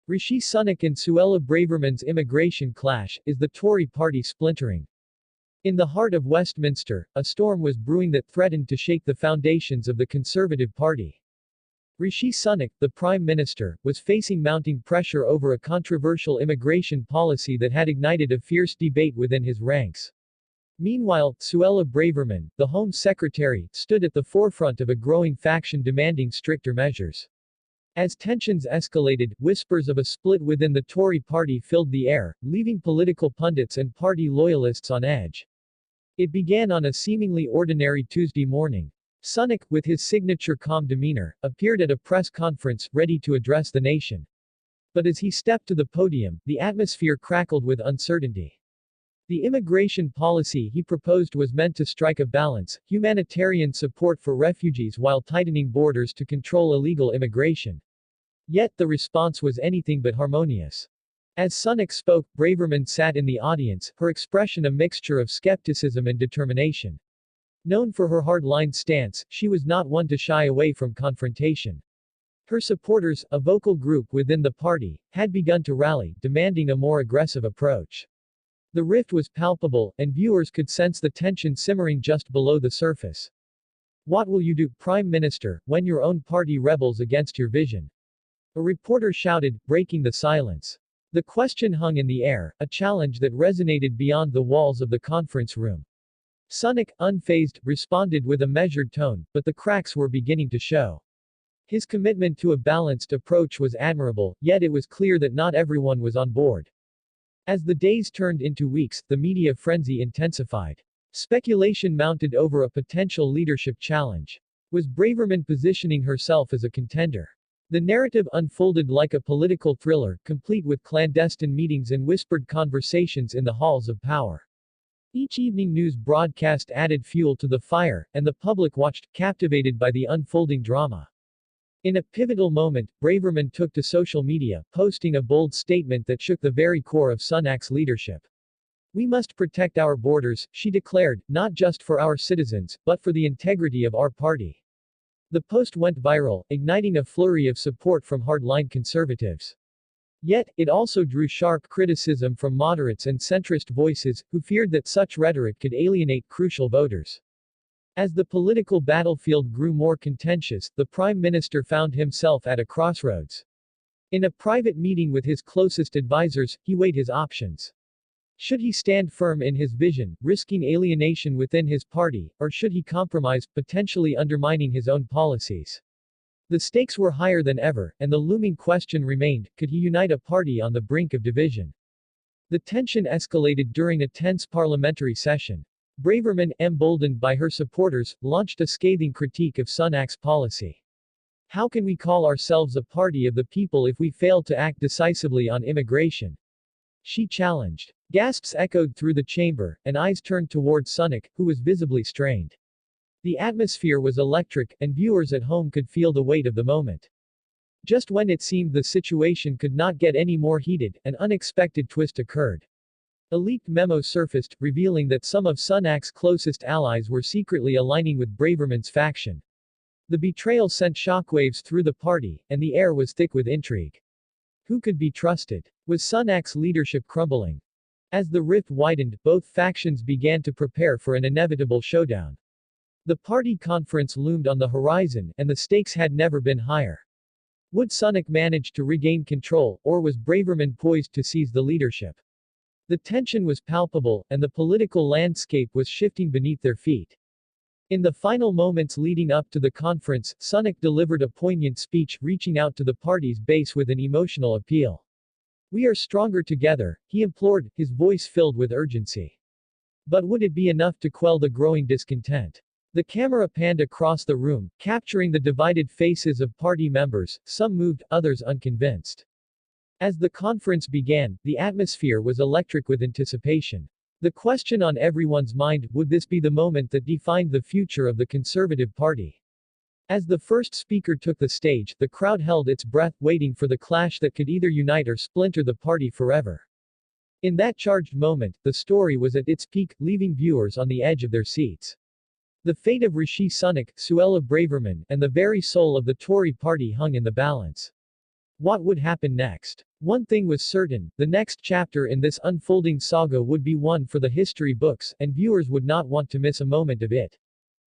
Rishi Sunak and Suella Braverman's immigration clash is the Tory Party splintering. In the heart of Westminster, a storm was brewing that threatened to shake the foundations of the Conservative Party. Rishi Sunak, the Prime Minister, was facing mounting pressure over a controversial immigration policy that had ignited a fierce debate within his ranks. Meanwhile, Suella Braverman, the Home Secretary, stood at the forefront of a growing faction demanding stricter measures. As tensions escalated, whispers of a split within the Tory party filled the air, leaving political pundits and party loyalists on edge. It began on a seemingly ordinary Tuesday morning. Sunak, with his signature calm demeanor, appeared at a press conference, ready to address the nation. But as he stepped to the podium, the atmosphere crackled with uncertainty. The immigration policy he proposed was meant to strike a balance, humanitarian support for refugees while tightening borders to control illegal immigration. Yet the response was anything but harmonious. As Sunak spoke, Braverman sat in the audience, her expression a mixture of skepticism and determination. Known for her hard-line stance, she was not one to shy away from confrontation. Her supporters, a vocal group within the party, had begun to rally, demanding a more aggressive approach. The rift was palpable, and viewers could sense the tension simmering just below the surface. What will you do, Prime Minister, when your own party rebels against your vision? A reporter shouted, breaking the silence. The question hung in the air, a challenge that resonated beyond the walls of the conference room. Sunak, unfazed, responded with a measured tone, but the cracks were beginning to show. His commitment to a balanced approach was admirable, yet it was clear that not everyone was on board. As the days turned into weeks, the media frenzy intensified. Speculation mounted over a potential leadership challenge. Was Braverman positioning herself as a contender? The narrative unfolded like a political thriller, complete with clandestine meetings and whispered conversations in the halls of power. Each evening news broadcast added fuel to the fire, and the public watched, captivated by the unfolding drama. In a pivotal moment, Braverman took to social media, posting a bold statement that shook the very core of Sunak's leadership. "We must protect our borders," she declared, "not just for our citizens, but for the integrity of our party." The post went viral, igniting a flurry of support from hardline conservatives. Yet, it also drew sharp criticism from moderates and centrist voices, who feared that such rhetoric could alienate crucial voters. As the political battlefield grew more contentious, the Prime Minister found himself at a crossroads. In a private meeting with his closest advisors, he weighed his options. Should he stand firm in his vision, risking alienation within his party, or should he compromise, potentially undermining his own policies? The stakes were higher than ever, and the looming question remained, could he unite a party on the brink of division? The tension escalated during a tense parliamentary session. Braverman, emboldened by her supporters, launched a scathing critique of Sunak's policy. "How can we call ourselves a party of the people if we fail to act decisively on immigration?" she challenged. Gasps echoed through the chamber, and eyes turned toward Sunak, who was visibly strained. The atmosphere was electric, and viewers at home could feel the weight of the moment. Just when it seemed the situation could not get any more heated, an unexpected twist occurred. A leaked memo surfaced, revealing that some of Sunak's closest allies were secretly aligning with Braverman's faction. The betrayal sent shockwaves through the party, and the air was thick with intrigue. Who could be trusted? Was Sunak's leadership crumbling? As the rift widened, both factions began to prepare for an inevitable showdown. The party conference loomed on the horizon, and the stakes had never been higher. Would Sunak manage to regain control, or was Braverman poised to seize the leadership? The tension was palpable, and the political landscape was shifting beneath their feet. In the final moments leading up to the conference, Sunak delivered a poignant speech, reaching out to the party's base with an emotional appeal. "We are stronger together," he implored, his voice filled with urgency. But would it be enough to quell the growing discontent? The camera panned across the room, capturing the divided faces of party members, some moved, others unconvinced. As the conference began, the atmosphere was electric with anticipation. The question on everyone's mind, would this be the moment that defined the future of the Conservative Party? As the first speaker took the stage, the crowd held its breath, waiting for the clash that could either unite or splinter the party forever. In that charged moment, the story was at its peak, leaving viewers on the edge of their seats. The fate of Rishi Sunak, Suella Braverman, and the very soul of the Tory party hung in the balance. What would happen next? One thing was certain, the next chapter in this unfolding saga would be one for the history books, and viewers would not want to miss a moment of it.